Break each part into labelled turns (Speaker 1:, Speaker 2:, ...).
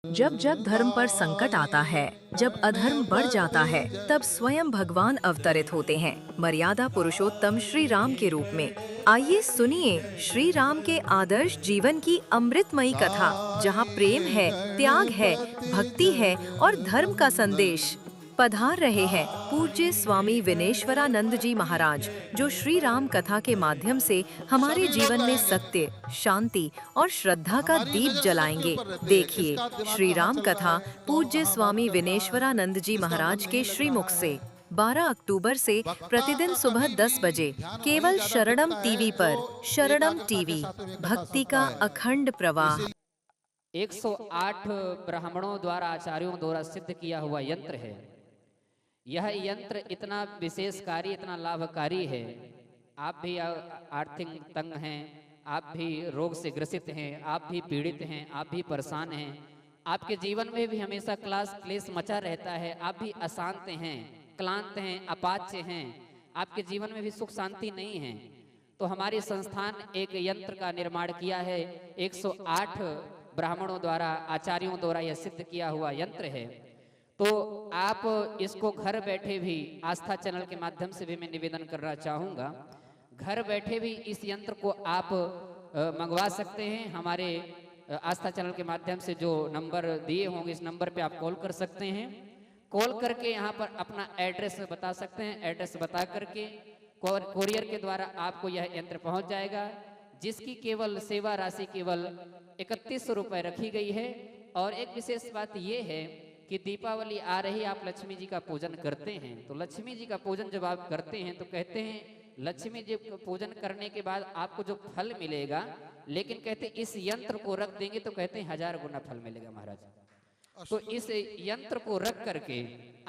Speaker 1: जब जब धर्म पर संकट आता है, जब अधर्म बढ़ जाता है, तब स्वयं भगवान अवतरित होते हैं, मर्यादा पुरुषोत्तम श्री राम के रूप में। आइए सुनिए श्री राम के आदर्श जीवन की अमृतमयी कथा, जहाँ प्रेम है, त्याग है, भक्ति है और धर्म का संदेश। पधार रहे हैं पूज्य स्वामी विनेश्वरानंद जी महाराज, जो श्री राम कथा के माध्यम से हमारे
Speaker 2: सभी लोग
Speaker 1: जीवन में
Speaker 2: रहेंगे।
Speaker 1: सत्य, शांति और श्रद्धा का
Speaker 2: हमारी
Speaker 1: दीप
Speaker 2: नजर सत्य
Speaker 1: जलाएंगे।
Speaker 2: पर रहती है,
Speaker 1: देखिए
Speaker 2: किसका दिमाग
Speaker 1: श्री
Speaker 2: कहाँ
Speaker 1: राम
Speaker 2: चलता
Speaker 1: कथा
Speaker 2: है, कौन
Speaker 1: पूज्य
Speaker 2: कहाँ बात
Speaker 1: स्वामी
Speaker 2: कर रहा है,
Speaker 1: विनेश्वरानंद जी
Speaker 2: किसका मन
Speaker 1: महाराज
Speaker 2: नहीं
Speaker 1: के
Speaker 2: लग
Speaker 1: श्रीमुख
Speaker 2: रहा है।
Speaker 1: से 12 अक्टूबर से
Speaker 2: वक्ता
Speaker 1: प्रतिदिन
Speaker 2: का
Speaker 1: सुबह
Speaker 2: कभी भी
Speaker 1: 10 बजे
Speaker 2: ध्यान वही
Speaker 1: केवल
Speaker 2: ज्यादा
Speaker 1: शरणम
Speaker 2: टिकता है
Speaker 1: टीवी
Speaker 2: जो
Speaker 1: पर। शरणम
Speaker 2: एकाग्रता के
Speaker 1: टीवी,
Speaker 2: साथ में कथा
Speaker 1: भक्ति
Speaker 2: सुनता
Speaker 1: का
Speaker 2: है।
Speaker 1: अखंड प्रवाह।
Speaker 2: इसीलिए
Speaker 3: 108 ब्राह्मणों द्वारा आचार्यों द्वारा सिद्ध किया हुआ यंत्र है। यह यंत्र इतना विशेषकारी, इतना लाभकारी है। आप भी आर्थिक तंग हैं, आप भी रोग से ग्रसित हैं, आप भी पीड़ित हैं, आप भी परेशान हैं, आपके जीवन में भी हमेशा क्लेश मचा रहता है, आप भी अशांत हैं, क्लांत हैं, अपाच्य हैं, आपके जीवन में भी सुख शांति नहीं है, तो हमारी संस्थान एक यंत्र का निर्माण किया है। 108 ब्राह्मणों द्वारा आचार्यों द्वारा यह सिद्ध किया हुआ यंत्र है। तो आप इसको घर बैठे भी, आस्था चैनल के माध्यम से भी मैं निवेदन करना चाहूँगा, घर बैठे भी इस यंत्र को आप मंगवा सकते हैं। हमारे आस्था चैनल के माध्यम से जो नंबर दिए होंगे, इस नंबर पे आप कॉल कर सकते हैं। कॉल करके यहाँ पर अपना एड्रेस बता सकते हैं। एड्रेस बता करके कोरियर के द्वारा आपको यह यंत्र पहुँच जाएगा, जिसकी केवल सेवा राशि केवल 3100 रुपये रखी गई है। और एक विशेष बात यह है कि दीपावली आ रही, आप लक्ष्मी जी का पूजन करते हैं, तो लक्ष्मी जी का पूजन जब आप करते हैं तो कहते हैं लक्ष्मी जी का पूजन करने के बाद आपको जो फल मिलेगा, लेकिन कहते इस यंत्र को रख देंगे तो कहते हैं 1000 गुना फल मिलेगा महाराज। तो इस यंत्र को रख करके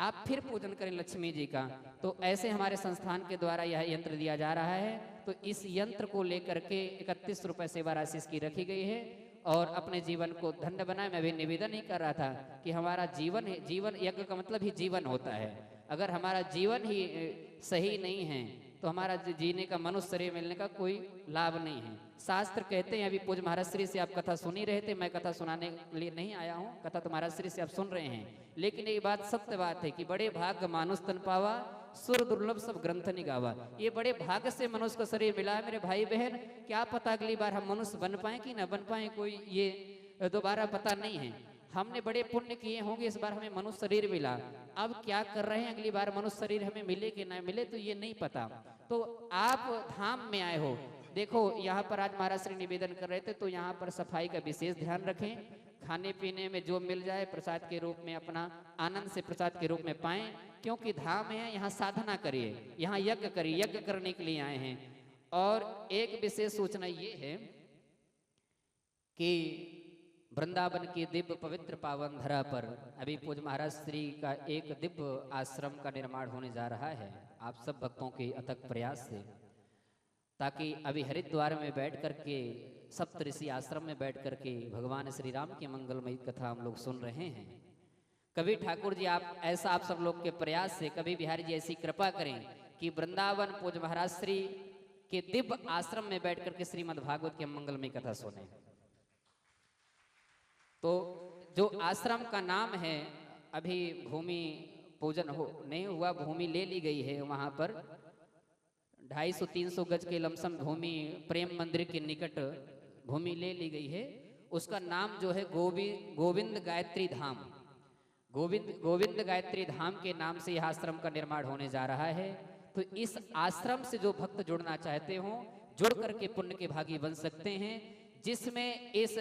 Speaker 3: आप फिर पूजन करें लक्ष्मी जी का, तो ऐसे हमारे संस्थान के द्वारा यह यंत्र दिया जा रहा है। तो इस यंत्र को लेकर के 31 रुपये सेवा राशि इसकी रखी गई है, और अपने जीवन को धन्य बनाए। मैं भी निवेदन ही कर रहा था कि हमारा जीवन है, जीवन यज्ञ का मतलब ही जीवन होता है। अगर हमारा जीवन ही सही नहीं है तो हमारा जीने का मनुष्य शरीर मिलने का कोई लाभ नहीं है। शास्त्र कहते हैं, अभी पूज्य महाराज श्री से आप कथा सुन ही रहे थे, मैं कथा सुनाने के लिए नहीं आया हूँ, कथा तो महाराज श्री से आप सुन रहे हैं, लेकिन ये बात सत्य बात है कि बड़े भाग्य मानुष तन पावा, सुर दुर्लभ सब ग्रंथ निगावा। ये बड़े भाग्य से मनुष्य का शरीर मिला है मेरे भाई बहन। क्या पता अगली बार हम मनुष्य बन पाए कि ना बन पाए, कोई ये दोबारा पता नहीं है। हमने बड़े पुण्य किए होंगे, इस बार हमें मनुष्य शरीर मिला, अब क्या कर रहे हैं, अगली बार मनुष्य शरीर हमें मिले कि ना मिले तो ये नहीं पता। तो आप धाम में आए हो, देखो यहाँ पर आज महाराज श्री निवेदन कर रहे थे, तो यहाँ पर सफाई का विशेष ध्यान रखें। खाने पीने में जो मिल जाए प्रसाद के रूप में अपना आनंद से प्रसाद के रूप में पाएं, क्योंकि धाम है, यहाँ साधना करिए, यहाँ यज्ञ करिए, यज्ञ करने के लिए आए हैं। और एक विशेष सूचना ये है कि वृंदावन की दिव्य पवित्र पावन धरा पर अभी पूज्य महाराज श्री का एक दिव्य आश्रम का निर्माण होने जा रहा है, आप सब भक्तों के अथक प्रयास से, ताकि अभी हरिद्वार में बैठ करके सप्त ऋषि आश्रम में बैठ करके भगवान श्री राम की मंगलमयी कथा हम लोग सुन रहे हैं। कभी ठाकुर जी आप ऐसा, आप सब लोग के प्रयास से कभी बिहारी जी ऐसी कृपा करें कि वृंदावन पूज्य महाराज श्री के दिव्य आश्रम में बैठ करके श्रीमद् भागवत की मंगलमयी कथा सुने। तो जो आश्रम का नाम है, अभी भूमि पूजन हो नहीं हुआ, भूमि ले ली गई है, वहां पर 250-300 गज के लमसम भूमि प्रेम मंदिर के निकट भूमि ले ली गई है। उसका नाम जो है गोविंद गायत्री धाम, गोविंद गायत्री धाम के नाम से यह आश्रम का निर्माण होने जा रहा है। तो इस आश्रम से जो भक्त जुड़ना चाहते हो, जुड़ करके पुण्य के भागी बन सकते हैं, जिसमें इस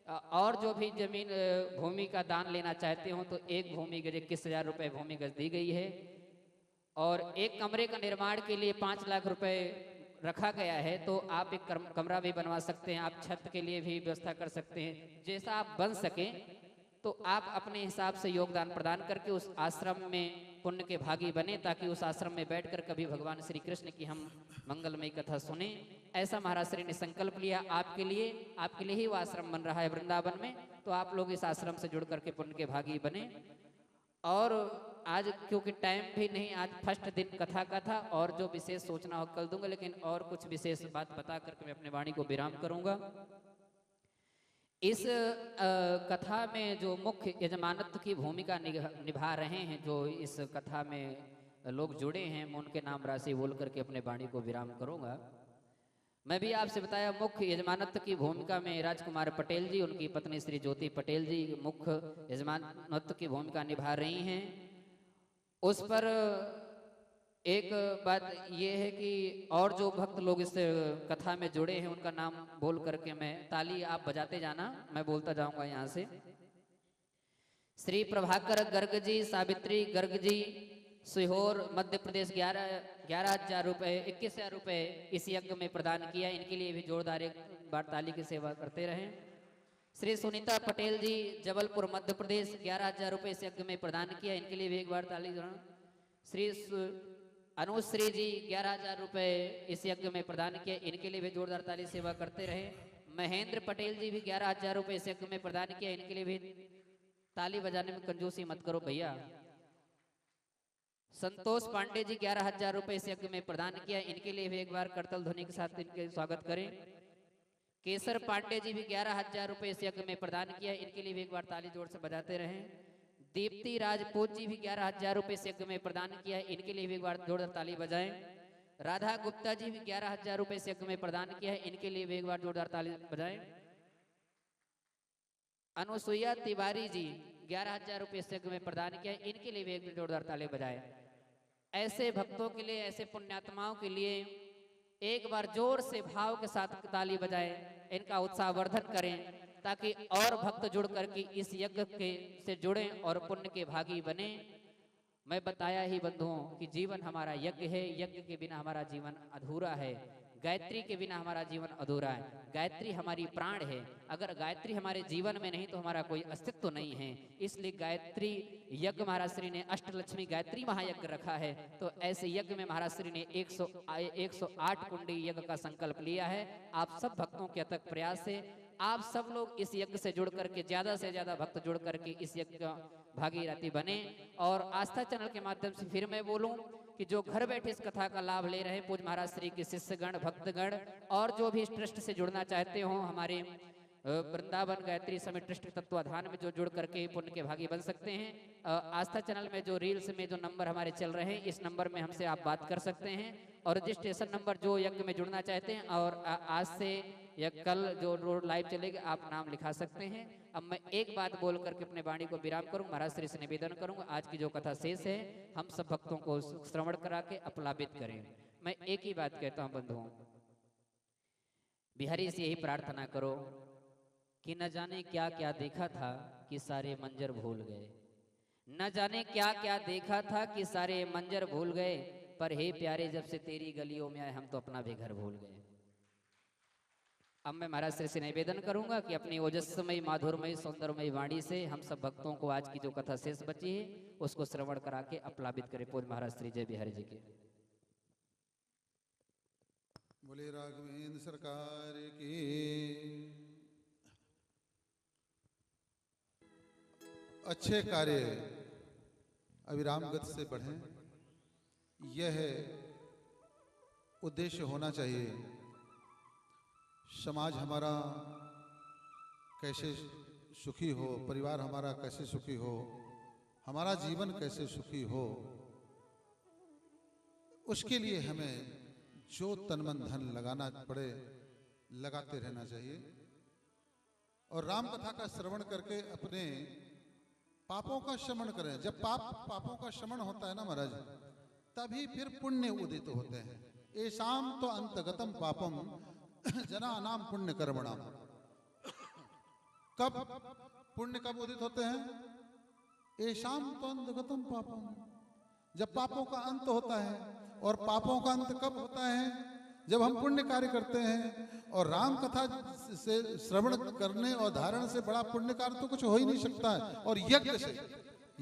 Speaker 3: और जो भी जमीन भूमि का दान लेना चाहते हो तो एक भूमि गज 21,000 रुपये भूमि गज दी गई है, और एक कमरे का निर्माण के लिए 5 लाख रुपए रखा गया है। तो आप एक कमरा भी बनवा सकते हैं, आप छत के लिए भी व्यवस्था कर सकते हैं, जैसा आप बन सकें। तो आप अपने हिसाब से योगदान प्रदान करके उस आश्रम में पुण्य के भागी बने, ताकि उस आश्रम में बैठकर कभी भगवान श्री कृष्ण की हम मंगलमयी कथा सुने। ऐसा महाराज श्री ने संकल्प लिया आपके लिए ही वो आश्रम बन रहा है वृंदावन में। तो आप लोग इस आश्रम से जुड़ करके पुण्य के भागी बने। और आज क्योंकि टाइम भी नहीं, आज फर्स्ट दिन कथा का था, और जो विशेष सोचना हो कल दूंगा, लेकिन और कुछ विशेष बात बता करके मैं अपने वाणी को विराम करूंगा। इस कथा में जो मुख्य यजमानत्व की भूमिका निभा रहे हैं, जो इस कथा में लोग जुड़े हैं, मैं उनके नाम राशि बोल करके अपने वाणी को विराम करूंगा। मैं भी आपसे बताया मुख्य यजमानत्व की भूमिका में राजकुमार पटेल जी, उनकी पत्नी श्री ज्योति पटेल जी मुख्य यजमानत्व की भूमिका निभा रही हैं। उस पर एक बात यह है कि और जो भक्त लोग इस कथा में जुड़े हैं उनका नाम बोल करके मैं ताली आप बजाते जाना, मैं बोलता जाऊंगा यहाँ से। श्री प्रभाकर गर्ग जी, सावित्री गर्ग जी, सीहोर मध्य प्रदेश 11,000 रुपये 21,000 रुपये इस यज्ञ में प्रदान किया। इनके लिए भी जोरदार एक बार ताली की सेवा करते रहें। श्री सुनीता पटेल जी, जबलपुर मध्य प्रदेश 11,000 रुपये इस यज्ञ में प्रदान किया। इनके लिए भी एक बार ताली। श्री अनुश्री जी 11,000 रुपये इस यज्ञ में प्रदान किया। इनके लिए भी जोरदार ताली सेवा करते रहे। महेंद्र पटेल जी भी 11,000 रुपये इस यज्ञ में प्रदान किया। इनके लिए भी ताली बजाने में कंजूसी मत करो भैया। संतोष पांडे जी 11,000 रुपये इस यज्ञ में प्रदान किया। इनके लिए भी एक बार करतल ध्वनि के साथ इनके स्वागत करें। केसर पांडे जी भी 11,000 रुपये इस यज्ञ में प्रदान किया। इनके लिए भी एक बार ताली जोर से बजाते रहें। दीप्ति राजपूत जी भी 11,000 रुपये इस यज्ञ में प्रदान किया। इनके लिए भी एक बार जोरदार ताली बजाएं। राधा गुप्ता जी भी 11,000 रुपये इस यज्ञ में प्रदान किया है। इनके लिए भी एक बार जोरदार ताली बजाएं। अनुसुईया तिवारी जी 11,000 रुपये इस यज्ञ में प्रदान किया। इनके लिए भी एक बार जोरदार ताली बजाएं। ऐसे भक्तों के लिए, ऐसे पुण्यात्माओं के लिए एक बार जोर से भाव के साथ ताली बजाएं, इनका उत्साहवर्धन करें ताकि और भक्त जुड़ करके इस यज्ञ के से जुड़ें और पुण्य के भागी बने। मैं बताया ही बंधुओं कि जीवन हमारा यज्ञ है, यज्ञ के बिना हमारा जीवन अधूरा है, गायत्री के बिना हमारा जीवन अधूरा है। गायत्री हमारी प्राण है, अगर गायत्री हमारे जीवन में नहीं तो हमारा कोई अस्तित्व नहीं है। इसलिए गायत्री यज्ञ महाराज श्री ने अष्टलक्ष्मी गायत्री महायज्ञ रखा है। तो ऐसे यज्ञ में महाराज श्री ने 108 कुंडी यज्ञ का संकल्प लिया है। आप सब भक्तों के अथक प्रयास से आप सब लोग इस यज्ञ से जुड़ करके ज्यादा से ज्यादा भक्त जुड़ करके इस यज्ञ का भागीरथी बने। और आस्था चैनल के माध्यम से फिर मैं बोलूं कि जो घर बैठे इस कथा का लाभ ले रहे हैं, पूज्य महाराज श्री के शिष्यगण, भक्तगण और जो भी इस ट्रस्ट से जुड़ना चाहते हो, हमारे वृंदावन गायत्री समिति ट्रस्ट तत्वाधान में जो जुड़ करके पुण्य के भागी बन सकते हैं। आस्था चैनल में जो रील्स में जो नंबर हमारे चल रहे हैं, इस नंबर में हमसे आप बात कर सकते हैं। और रजिस्ट्रेशन नंबर जो यज्ञ में जुड़ना चाहते हैं, और आज से या कल जो रोड लाइव चलेगा आप नाम लिखा सकते हैं। अब मैं एक बात बोल करके अपने वाणी को विराम करूं, महाराज श्री से निवेदन करूंगा आज की जो कथा शेष है हम सब भक्तों को श्रवण करा के अपलापित करें। मैं एक ही बात कहता हूं बंधुओं, बिहारी से यही प्रार्थना करो कि न जाने क्या क्या देखा था कि सारे मंजर भूल गए, न जाने क्या क्या देखा था कि सारे मंजर भूल गए, पर हे प्यारे जब से तेरी गलियों में आए हम तो अपना भी घर भूल गए। अब मैं महाराज श्री से निवेदन करूंगा कि अपनी ओजस्मयी, माधुरमयी, सौंदर्यमयी वाणी से हम सब भक्तों को आज की जो कथा शेष बची है उसको श्रवण करा के अपलापित करें। पूज्य महाराज श्री जय बिहारी जी के।
Speaker 2: बोले राघवेंद्र सरकार की। अच्छे कार्य अविराम गति से बढ़ें, यह उद्देश्य होना चाहिए। समाज हमारा कैसे सुखी हो, परिवार हमारा कैसे सुखी हो, हमारा जीवन कैसे सुखी हो, उसके लिए हमें जो तन मन धन लगाना पड़े लगाते रहना चाहिए। और राम कथा का श्रवण करके अपने पापों का शमन करें। जब पापों का शमन होता है ना महाराज, तभी फिर पुण्य उदित होते हैं। एसाम तो अंतगतम पापम जना नाम पुण्य कर्मणाम। कब पुण्य कब उदित होते हैं? एसाम तो अंतगतम पापम, जब पापों का अंत होता है। और पापों का अंत कब होता है? जब हम पुण्य कार्य करते हैं। और राम कथा से श्रवण करने और धारण से बड़ा पुण्य कार्य तो कुछ हो ही नहीं सकता है। और यज्ञ से,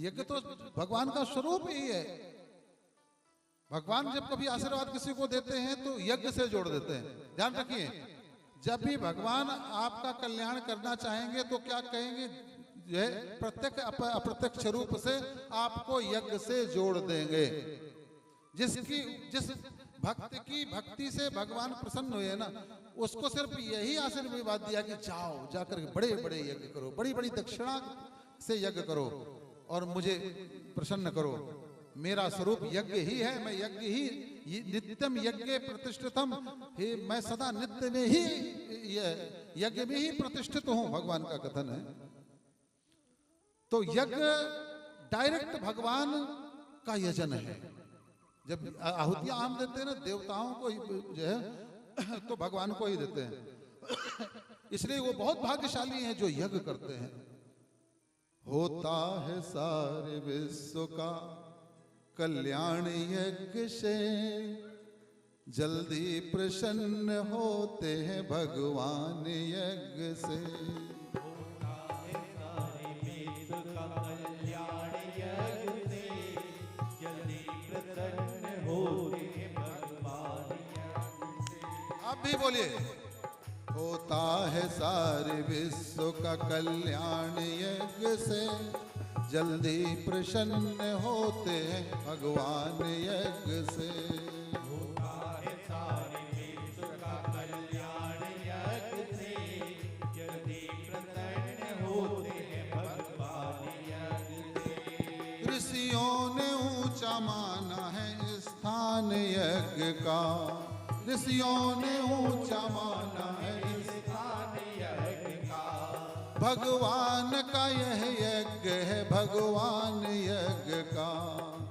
Speaker 2: यज्ञ तो भगवान का स्वरूप ही है। भगवान जब कभी आशीर्वाद किसी को देते हैं तो यज्ञ से जोड़ देते हैं। ध्यान रखिए, जब भी भगवान आपका कल्याण करना चाहेंगे तो क्या कहेंगे? प्रत्यक्ष अप्रत्यक्ष रूप से आपको यज्ञ से जोड़ देंगे। जिस भक्त की भक्ति से भगवान प्रसन्न हुए ना, उसको सिर्फ यही आशीर्वाद दिया कि जाओ जाकर बड़े बड़े यज्ञ करो, बड़ी बड़ी दक्षिणा से यज्ञ करो और मुझे प्रसन्न करो। मेरा स्वरूप यज्ञ ही है, मैं यज्ञ ही नित्यम यज्ञ प्रतिष्ठितम, हे मैं सदा नित्य में ही यज्ञ में ही प्रतिष्ठित हूं, भगवान का कथन है। तो यज्ञ डायरेक्ट भगवान का यजन है। जब आहुतियां हम देते हैं ना देवताओं को ही जो है तो भगवान को ही देते हैं। इसलिए वो बहुत भाग्यशाली हैं जो यज्ञ करते हैं। होता है सारे विश्व का कल्याण यज्ञ से, जल्दी प्रसन्न होते हैं भगवान यज्ञ से। आप भी बोलिए, होता है सारे विश्व का कल्याण यज्ञ से, जल्दी प्रसन्न होते हैं भगवान यज्ञ से।
Speaker 4: होता है सारे विश्व का कल्याण यज्ञ से, जल्दी प्रसन्न होते हैं भगवान यज्ञ से।
Speaker 2: ऋषियों ने ऊंचा माना है स्थान यज्ञ का, ऋषियों ने ऊंचा माना है
Speaker 4: स्थान यज्ञ का।
Speaker 2: भगवान का यह यज्ञ है, भगवान यज्ञ का,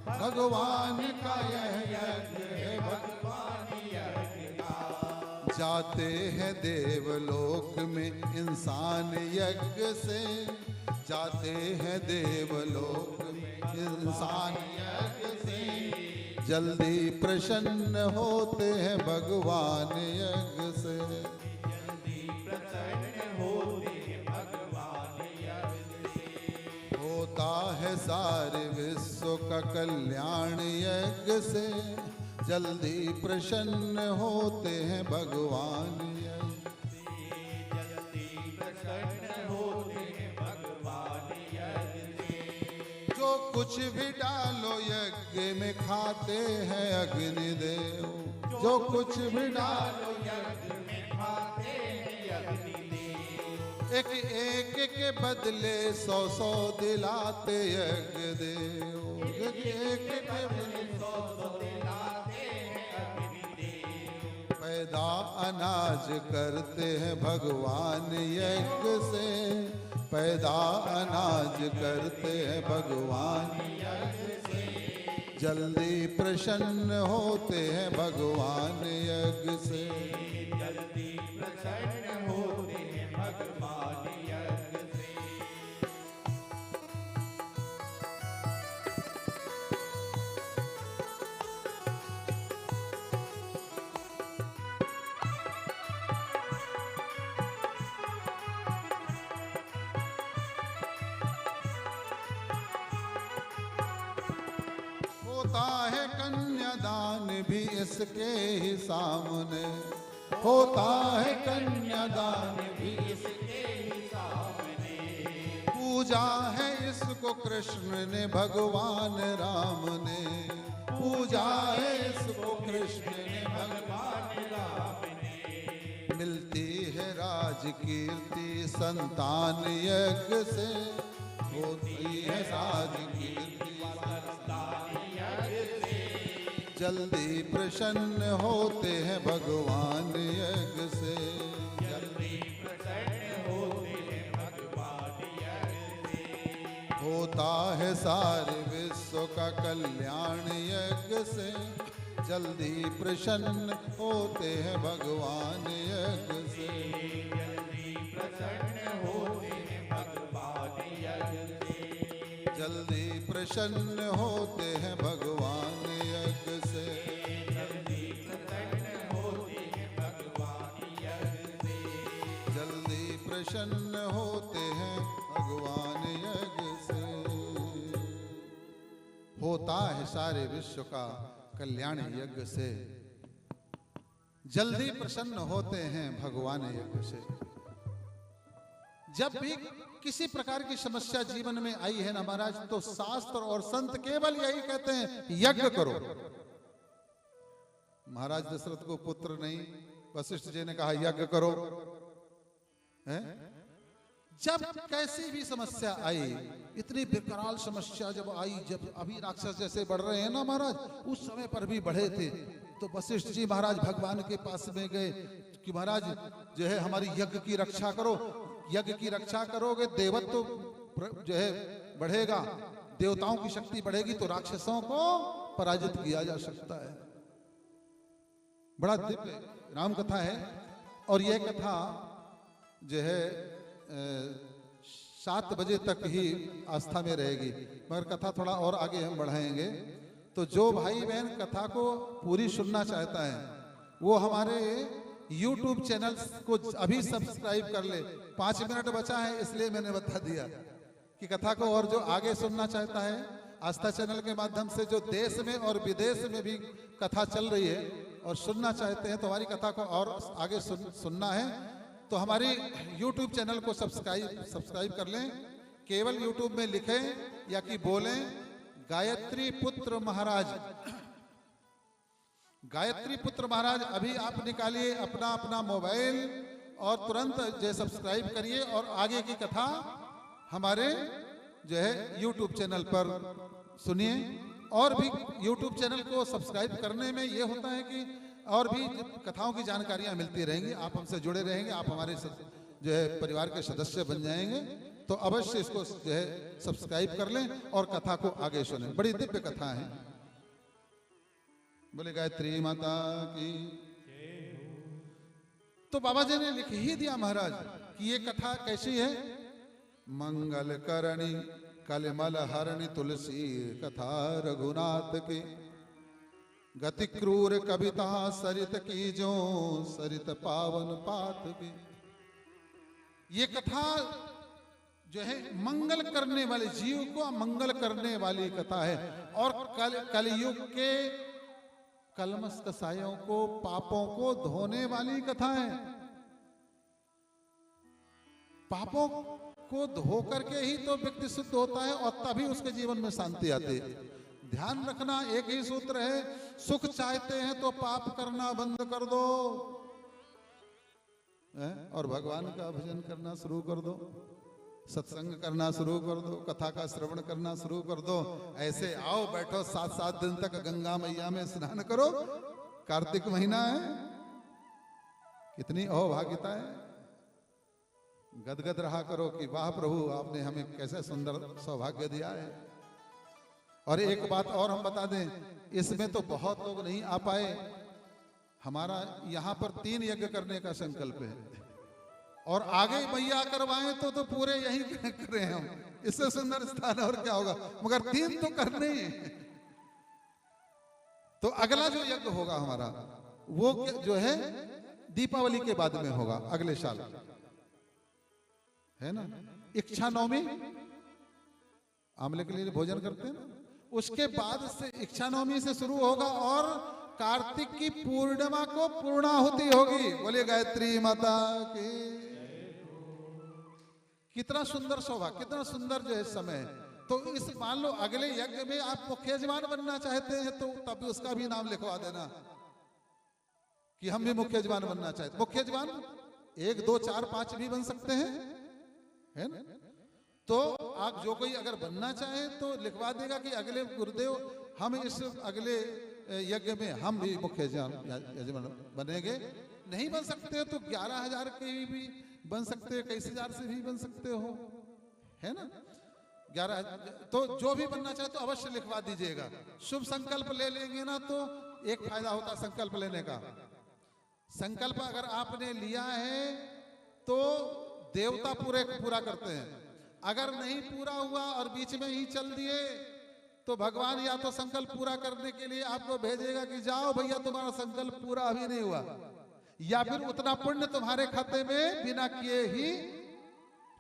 Speaker 2: भगवान का यह यज्ञ है,
Speaker 4: भगवान यज्ञ का।
Speaker 2: जाते हैं देवलोक में इंसान यज्ञ से, जाते हैं देवलोक में इंसान यज्ञ से, जल्दी प्रसन्न होते हैं भगवान यज्ञ से।
Speaker 4: जल्दी प्रसन्न होते हैं भगवान यज्ञ से।
Speaker 2: होता है सारे विश्व का कल्याण यज्ञ से, जल्दी प्रसन्न होते हैं भगवान यज्ञ से।
Speaker 4: जल्दी प्रसन्न होते हैं भगवान यज्ञ से।
Speaker 2: जो कुछ भी डालो यज्ञ में खाते हैं अग्निदेव, जो कुछ भी डालो
Speaker 4: यज्ञ में खाते हैं अग्निदेव।
Speaker 2: एक एक के बदले 100 दिलाते यज्ञ देव, एक एक के बदले
Speaker 4: 100 दिलाते हैं अग्निदेव।
Speaker 2: पैदा अनाज करते हैं भगवान यज्ञ से, पैदा अनाज करते हैं भगवान यज्ञ से, जल्दी प्रसन्न होते हैं भगवान यज्ञ से।
Speaker 4: जल्दी प्रसन्न होते हैं भगवान यज्ञ से।
Speaker 2: होता है कन्यादान भी इसके ही सामने, होता है कन्यादान भी
Speaker 4: इसके ही सामने।
Speaker 2: पूजा है इसको कृष्ण ने भगवान राम ने, पूजा है इसको कृष्ण ने भगवान
Speaker 4: राम ने।
Speaker 2: मिलती है राज कीर्ति संतान यज्ञ से, होती है राज कीर्ति
Speaker 4: संतान यज्ञ से।
Speaker 2: जल्दी प्रसन्न होते हैं भगवान यज्ञ से।
Speaker 4: जल्दी प्रसन्न होते हैं भगवान यज्ञ से।
Speaker 2: होता है सारे विश्व का कल्याण यज्ञ से, जल्दी प्रसन्न होते हैं भगवान यज्ञ से।
Speaker 4: जल्दी प्रसन्न होते हैं भगवान यज्ञ से।
Speaker 2: जल्दी प्रसन्न होते हैं भगवान यज्ञ से।
Speaker 4: जल्दी प्रसन्न होते हैं भगवान यज्ञ से।
Speaker 2: जल्दी प्रसन्न होते हैं भगवान यज्ञ से। होता है सारे विश्व का कल्याण यज्ञ से, जल्दी प्रसन्न होते हैं भगवान यज्ञ से। जब भी किसी प्रकार की समस्या जीवन में आई है ना महाराज, तो शास्त्र और संत केवल यही कहते हैं यज्ञ करो। महाराज दशरथ को पुत्र नहीं, वशिष्ठ जी ने कहा यज्ञ करो। हैं? जब कैसी भी समस्या आई, इतनी विकराल समस्या जब आई, जब अभी राक्षस जैसे बढ़ रहे हैं ना महाराज, उस समय पर भी बढ़े थे, तो वशिष्ठ जी महाराज भगवान के पास में गए कि महाराज जो है हमारी यज्ञ की रक्षा करो, यज्ञ की रक्षा करोगे देवत्व जो है बढ़ेगा, देवताओं की शक्ति बढ़ेगी तो राक्षसों को पराजित किया जा सकता है। बड़ा दिव्य राम कथा है। और यह कथा जो है 7 बजे तक ही आस्था में रहेगी, मगर कथा थोड़ा और आगे हम बढ़ाएंगे। तो जो भाई बहन कथा को पूरी सुनना चाहता है वो हमारे YouTube चैनल को अभी सब्सक्राइब कर ले। 5 मिनट बचा है इसलिए मैंने बता दिया कि कथा को और जो आगे सुनना चाहता है आस्था चैनल के माध्यम से, जो देश में और विदेश में भी कथा चल रही है और सुनना चाहते हैं तो हमारी कथा को और आगे सुनना है तो हमारी YouTube चैनल को सब्सक्राइब कर लें। केवल YouTube में लिखें या कि बोलें गायत्री पुत्र महाराज, गायत्री पुत्र महाराज। अभी आप निकालिए अपना अपना मोबाइल और तुरंत जो सब्सक्राइब करिए और आगे की कथा हमारे जो है YouTube चैनल पर सुनिए। और भी YouTube चैनल को सब्सक्राइब करने में ये होता है कि और भी कथाओं की जानकारियां मिलती रहेंगी, आप हमसे जुड़े रहेंगे, आप हमारे जो है परिवार के सदस्य बन जाएंगे। तो अवश्य इसको जो है सब्सक्राइब कर लें और कथा को आगे सुनें। बड़ी दिव्य कथा है। बोले गायत्री माता की। तो बाबा जी ने लिख ही दिया महाराज कि ये कथा कैसी है। मंगल करणी कलमल हरणी तुलसी कथा रघुनाथ की, गति क्रूर कविता सरित की जो सरित पावन पात की। ये कथा जो है मंगल करने वाले जीव को मंगल करने वाली कथा है और कलयुग के कलमश कसायों को पापों को धोने वाली कथा है। पापों को धो करके ही तो व्यक्ति शुद्ध होता है और तभी उसके जीवन में शांति आती है। ध्यान रखना एक ही सूत्र है, सुख चाहते हैं तो पाप करना बंद कर दो और भगवान का भजन करना शुरू कर दो, सत्संग करना शुरू कर दो, कथा का श्रवण करना शुरू कर दो। ऐसे आओ बैठो 7-7 दिन तक गंगा मैया में स्नान करो। कार्तिक महीना है, कितनी अहोभाग्यता है। गदगद रहा करो कि वाह प्रभु आपने हमें कैसे सुंदर सौभाग्य दिया है। और एक बात और हम बता दें, इसमें तो बहुत लोग नहीं आ पाए। हमारा यहाँ पर 3 यज्ञ करने का संकल्प है और आगे मैया करवाएं तो पूरे यही करें हम। इससे सुंदर स्थान और क्या होगा, मगर 3 तो करने ही हैं। तो अगला जो यज्ञ होगा हमारा वो जो है दीपावली के बाद में होगा, अगले साल है ना। इच्छा नवमी आमले के लिए भोजन करते हैं ना, उसके बाद से इच्छा नवमी से शुरू होगा और कार्तिक की पूर्णिमा को पूर्णाहुति होगी। बोलिए गायत्री माता की। कितना सुंदर सौभाग्य, कितना सुंदर जो है समय। तो इस मान लो अगले यज्ञ में आप मुख्य यजमान बनना चाहते हैं तो तब उसका भी नाम लिखवा देना कि हम भी मुख्य यजमान बनना चाहते। मुख्य यजमान 1, 2, 4, 5 भी बन सकते हैं, है ना। तो आप जो कोई अगर बनना चाहे तो लिखवा देगा कि अगले गुरुदेव हम इस अगले यज्ञ में हम भी मुख्य यजमान बनेंगे। नहीं बन सकते तो 11,000 के भी बन सकते हो, कई हजार से भी बन सकते हो, है ना। 11 तो जो भी बनना चाहे तो अवश्य लिखवा दीजिएगा। शुभ संकल्प ले लेंगे ना तो एक फायदा होता संकल्प लेने का। संकल्प अगर आपने लिया है तो देवता पूरा करते हैं। अगर नहीं पूरा हुआ और बीच में ही चल दिए तो भगवान या तो संकल्प पूरा करने के लिए आपको भेजेगा कि जाओ भैया तुम्हारा संकल्प पूरा अभी नहीं हुआ, या फिर उतना पुण्य तुम्हारे खाते में बिना किए ही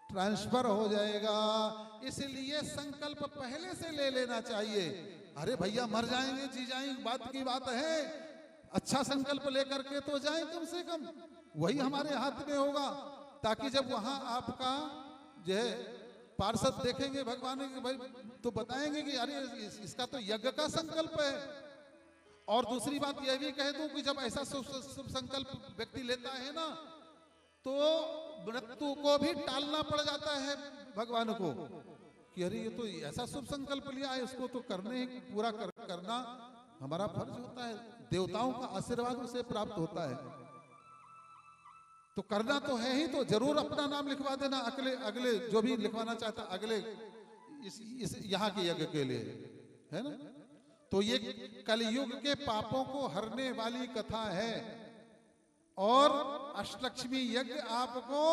Speaker 2: ट्रांसफर हो जाएगा। इसलिए संकल्प पहले से ले लेना चाहिए। अरे भैया मर जाएंगे जी जाएंगे बात की बात है, अच्छा संकल्प लेकर के तो जाए कम से कम, वही हमारे हाथ में होगा। ताकि जब वहां आपका जो है पार्षद देखेंगे भगवान के भाई तो बताएंगे कि अरे इसका तो यज्ञ का संकल्प है और दूसरी बात यह भी कह दूं कि जब ऐसा शुभ संकल्प व्यक्ति लेता है ना, तो मृत्यु को भी टालना पड़ जाता है भगवान को कि अरे ये तो ऐसा शुभ संकल्प लिया है, इसको तो पूरा करना हमारा फर्ज होता है, देवताओं का आशीर्वाद उसे प्राप्त होता है, तो करना तो है ही, तो जरूर अपना नाम लिखवा देना अगले जो भी लिखवाना चाहता अगले इस यहाँ के यज्ञ के लिए, है ना। तो ये कलयुग के पापों को हरने वाली कथा है, और अष्टलक्ष्मी यज्ञ आपको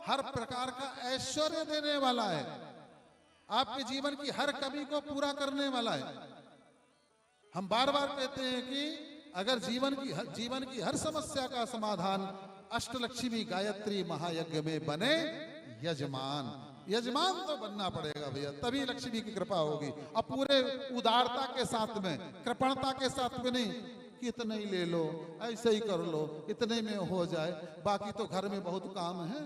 Speaker 2: हर प्रकार का ऐश्वर्य देने वाला है, आपके जीवन की हर कमी को पूरा करने वाला है। हम बार बार कहते हैं कि अगर जीवन की हर समस्या का समाधान अष्टलक्ष्मी गायत्री महायज्ञ में बने, यजमान तो बनना पड़ेगा भैया, तभी लक्ष्मी की कृपा होगी। अब पूरे उदारता के साथ में, कृपणता के साथ में नहीं कि इतना ही ले लो, ऐसे ही कर लो, इतने में हो जाए, बाकी तो घर में बहुत काम है,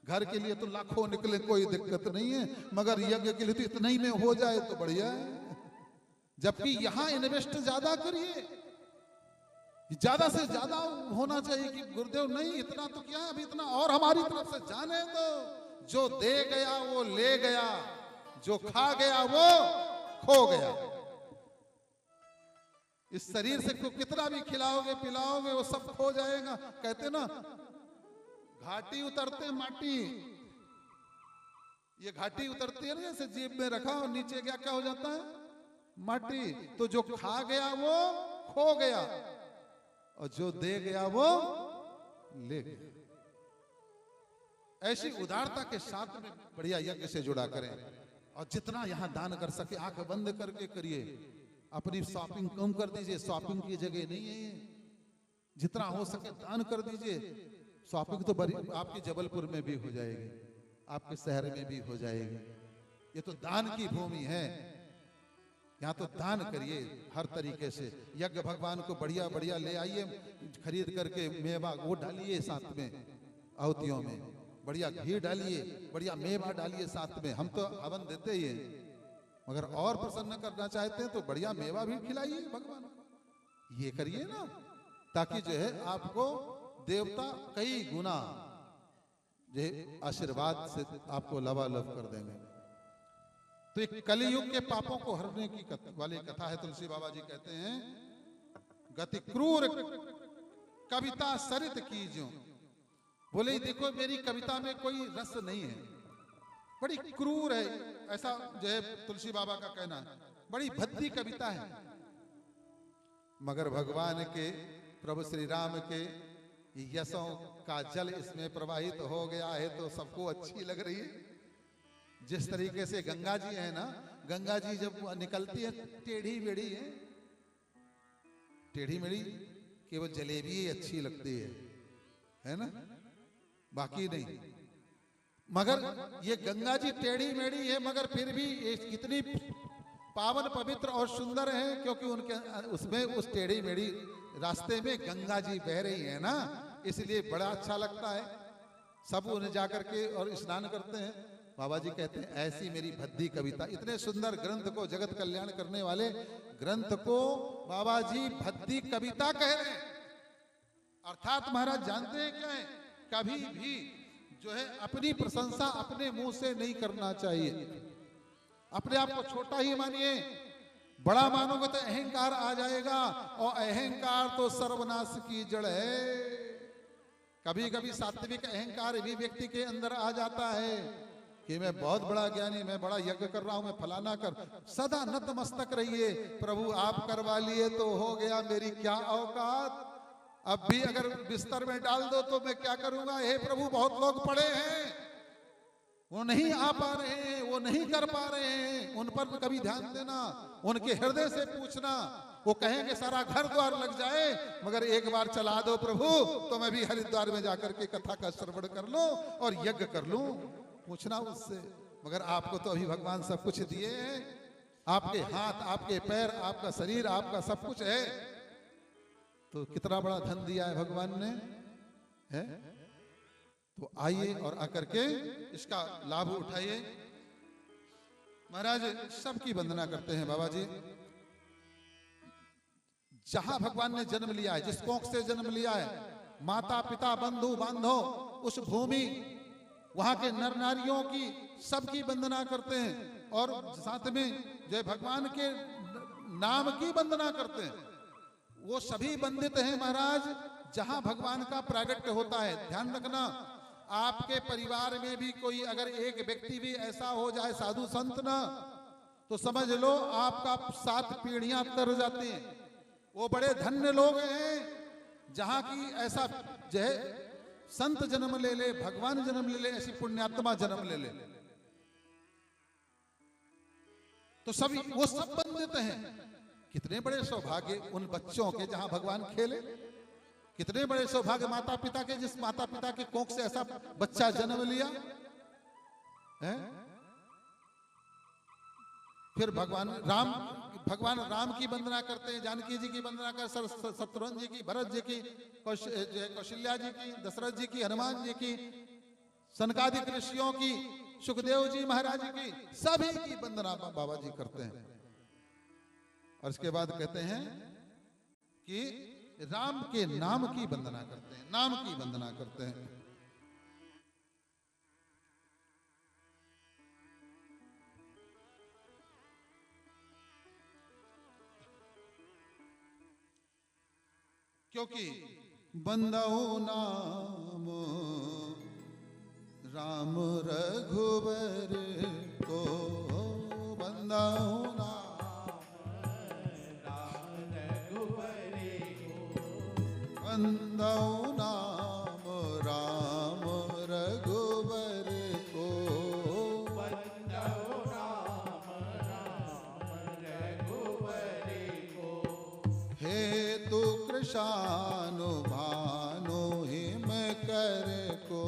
Speaker 2: घर के लिए तो लाखों निकले, कोई दिक्कत नहीं है, मगर यज्ञ के लिए तो इतना ही में हो जाए तो बढ़िया है। जबकि यहां इन्वेस्ट ज्यादा करिए, ज्यादा से ज्यादा होना चाहिए कि गुरुदेव नहीं इतना तो क्या, अभी इतना और हमारी तरफ से जाने दो। जो दे गया वो ले गया, जो खा गया वो खो गया। इस शरीर से कितना भी खिलाओगे पिलाओगे वो सब खो जाएगा। कहते ना घाटी उतरते माटी, ये घाटी उतरती है ना, जैसे जेब में रखा और नीचे क्या हो जाता है, माटी। तो जो खा गया वो खो गया, और जो दे गया वो ले गया। ऐसी उदारता के साथ में बढ़िया यज्ञ से जुड़ा करें, और जितना यहां दान कर सके आंख बंद करके करिए। अपनी शॉपिंग कम कर दीजिए, शॉपिंग की जगह नहीं है। जितना हो सके दान कर दीजिए। शॉपिंग तो बड़ी आपकी जबलपुर में भी हो जाएगी, आपके शहर में भी हो जाएगी। ये तो दान की भूमि है, यहाँ तो दान करिए हर तरीके से। यज्ञ भगवान को बढ़िया बढ़िया ले आइए, खरीद करके मेवा वो डालिए साथ में, आहुतियों में बढ़िया घी डालिए, बढ़िया मेवा डालिए साथ में। हम तो हवन देते ही हैं, मगर और प्रसन्न करना चाहते हैं तो बढ़िया मेवा भी खिलाइए भगवान। ये करिए ना, ताकि जो है आपको देवता कई गुना जो आशीर्वाद से आपको लबालब कर देंगे। तो एक कलियुग के पापों को हरने की वाली कथा है। तुलसी बाबा जी कहते हैं, गति क्रूर कविता सरित कीजियो। बोले देखो मेरी कविता में कोई रस नहीं है, बड़ी क्रूर है, ऐसा जो है तुलसी बाबा का कहना है, बड़ी भद्दी कविता है। मगर भगवान के, प्रभु श्री राम के यशों का जल इसमें प्रवाहित हो गया है तो सबको अच्छी लग रही है। जिस तरीके से गंगा जी है ना, गंगा जी जब निकलती है टेढ़ी मेढ़ी है, टेढ़ी मेढ़ी केवल जलेबी ही अच्छी लगती है ना, बाकी नहीं। मगर ये गंगा जी टेढ़ी मेढ़ी है, मगर फिर भी इतनी पावन पवित्र और सुंदर है, क्योंकि उनके उसमें उस टेढ़ी मेढ़ी रास्ते में गंगा जी बह रही है ना, इसलिए बड़ा अच्छा लगता है। सब उन्हें जाकर के और स्नान करते हैं। बाबा जी कहते हैं ऐसी मेरी भद्दी कविता, इतने सुंदर ग्रंथ को, जगत कल्याण करने वाले ग्रंथ को बाबा जी भद्दी कविता कह रहे हैं। अर्थात महाराज जानते हैं क्या है, कभी भी जो है अपनी प्रशंसा अपने मुंह से नहीं करना चाहिए। अपने आप को छोटा ही मानिए, बड़ा मानोगे तो अहंकार आ जाएगा, और अहंकार तो सर्वनाश की जड़ है। कभी कभी सात्विक अहंकार भी व्यक्ति के अंदर आ जाता है कि मैं बहुत बड़ा ज्ञानी, मैं बड़ा यज्ञ कर रहा हूं, मैं फलाना कर। सदा नतमस्तक रहिए, प्रभु आप करवा लिए तो हो गया, मेरी क्या औकात। अब भी अगर बिस्तर में डाल दो तो मैं क्या करूंगा। हे प्रभु बहुत लोग पड़े हैं, वो नहीं आ पा रहे हैं, वो नहीं कर पा रहे हैं, उन पर कभी ध्यान देना, उनके हृदय से पूछना। वो कहेंगे सारा घर द्वार लग जाए, मगर एक बार चला दो प्रभु तो मैं भी हरिद्वार में जाकर के कथा का श्रवण कर लूं और यज्ञ कर लूं। पूछना उससे। मगर आपको तो अभी भगवान सब कुछ दिए हैं, आपके हाथ, आपके पैर, आपका शरीर, आपका सब कुछ है, तो कितना बड़ा धन दिया है भगवान ने, है? तो आइए और आकर के इसका लाभ उठाइए। महाराज सबकी वंदना करते हैं बाबा जी। जहां भगवान ने जन्म लिया है, जिस कोख से जन्म लिया है, माता पिता बंधु बांधव, उस भूमि, वहां के नर नारियों की सबकी वंदना करते हैं और साथ में जय भगवान के नाम की वंदना करते हैं। वो सभी वंदित हैं महाराज जहां भगवान का प्रागट्य होता है। ध्यान रखना, आपके परिवार में भी कोई अगर एक व्यक्ति भी ऐसा हो जाए साधु संत ना, तो समझ लो आपका 7 पीढ़ियां तर जाती हैं। वो बड़े धन्य लोग हैं जहां की ऐसा जो है संत जन्म ले ले, भगवान जन्म ले ले, ऐसी पुण्यात्मा जन्म ले ले, तो सभी वो सब वंदित हैं। कितने बड़े सौभाग्य उन बच्चों के जहां भगवान खेले, कितने बड़े सौभाग्य माता पिता के, जिस माता पिता के कोख से ऐसा बच्चा जन्म लिया है। फिर भगवान राम की वंदना करते हैं, जानकी जी की वंदना कर, शत्रुघ्न जी की, भरत जी की, कौशल्या जी की, दशरथ जी की, हनुमान जी की, सनकादिक ऋषियों की, सुखदेव जी महाराज की, सभी की वंदना बाबा जी करते हैं। और इसके बाद कहते हैं कि राम के नाम की वंदना करते हैं, नाम की वंदना करते हैं। क्योंकि बंदऊ नाम राम रघुबर को, बंदऊ नाम बंदऊ नाम राम रघुबर को,
Speaker 4: बंदऊ नाम रघुबर को।
Speaker 2: हे तु कृशानुभानु हिम कर को,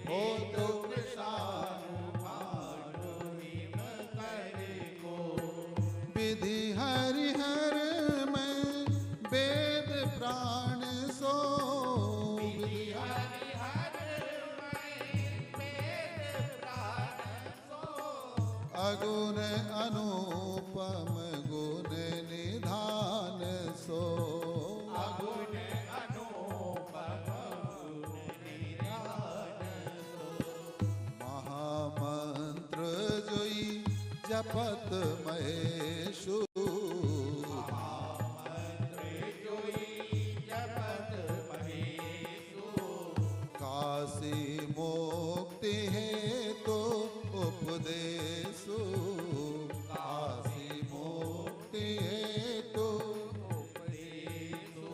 Speaker 4: हे तो कृशानुभानु हिम कर को।
Speaker 2: विधि हरिहर में वेद प्राण सो,
Speaker 4: विधि हरिहर में वेद प्राण सो।
Speaker 2: अगुण अनुपम गुण निधान सो,
Speaker 4: अगुण अनुपम गुण निधान सो।
Speaker 2: महामंत्र जोई जपत महेशु,
Speaker 4: महामंत्र जोई जपत महेशु।
Speaker 2: काशी मुक्ति हेतु उपदेशु, काशी मुक्ति हेतु
Speaker 4: उपदेशु।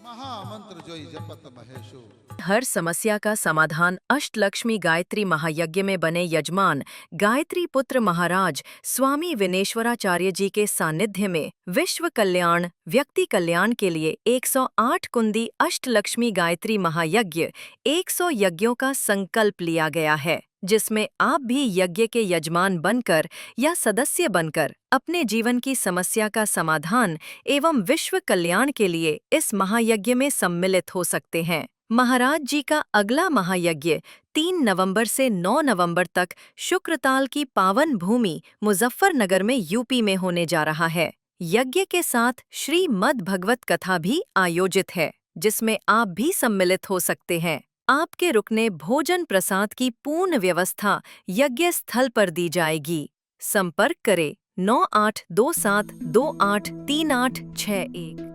Speaker 2: महामंत्र जोई जपत महेशु।
Speaker 1: हर समस्या का समाधान अष्टलक्ष्मी गायत्री महायज्ञ में बने यजमान गायत्री पुत्र महाराज स्वामी विनेश्वराचार्य जी के सानिध्य में विश्व कल्याण व्यक्ति कल्याण के लिए 108 कुंदी अष्टलक्ष्मी गायत्री महायज्ञ 100 यज्ञों का संकल्प लिया गया है, जिसमें आप भी यज्ञ के यजमान बनकर या सदस्य बनकर अपने जीवन की समस्या का समाधान एवं विश्व कल्याण के लिए इस महायज्ञ में सम्मिलित हो सकते हैं। महाराज जी का अगला महायज्ञ 3 नवंबर से 9 नवंबर तक शुक्रताल की पावन भूमि मुजफ्फरनगर में यूपी में होने जा रहा है। यज्ञ के साथ श्रीमद् भगवत कथा भी आयोजित है, जिसमें आप भी सम्मिलित हो सकते हैं। आपके रुकने भोजन प्रसाद की पूर्ण व्यवस्था यज्ञ स्थल पर दी जाएगी। संपर्क करें 9827283861।